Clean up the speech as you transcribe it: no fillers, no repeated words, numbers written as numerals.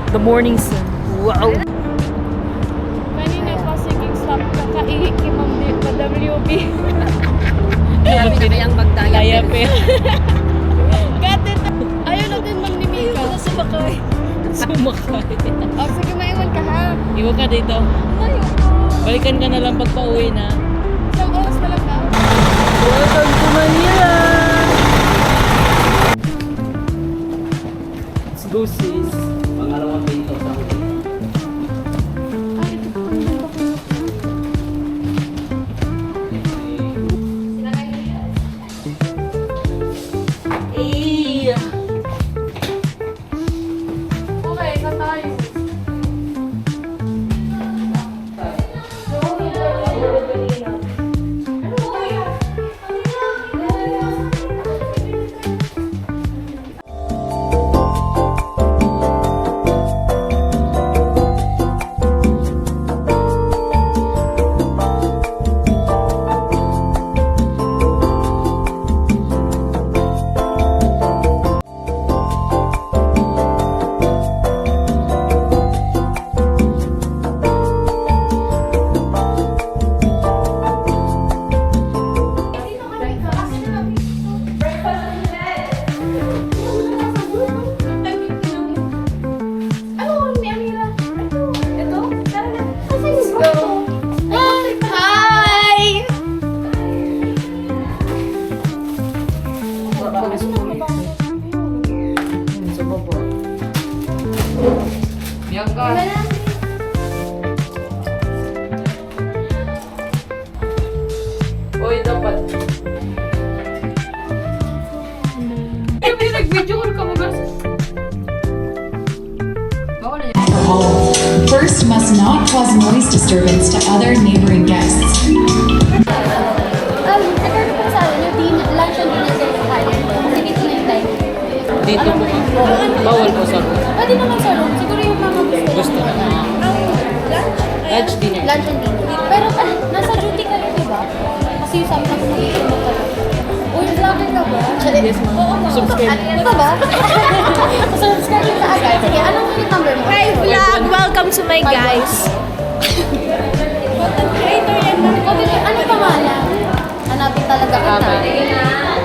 The morning sun. Wow! Kanina pa sige stop ka kaihi kay Madam WB. Sabi na kayang magdaya. Kaya pa. Gati na. Ayaw na din Ma'am ni Mika. Sumakay. Sumakay. Oh, sige maiwan ka ha. Iwan ka dito. Ayaw. Balikan ka na lang pag pauwi na. Isang oras na lang ka. Welcome to Manila! Let's go sis. Pangalawang pinto sa huli. Ay, ito pa rin ba? Okay, na tayo. Sa baba. Bianca. Uy, dapat. Hindi nag-video call ka mo guys. First, must not cause noise disturbance to other neighboring guests. Record po sa akin, yung lunch and dinner sa kain. Kasi dito na yung time. Dito po. Bawal po sa room. Pwede naman sa room. Siguro yung mga Gusto na. Lunch, dinner. Lunch and dinner. Pero nasa duty ka rin, diba? Kasi yung sabi na kung mag-iinom ka rin. Uy, vlogger ka ba? Yes, ma'am. Subscribe. Ito ba? Subscribe ka agad. Sige, anong unit number mo? Hi vlog! Welcome to my guys. Content creator yan. Ano pangalan? Hanapin talaga kita.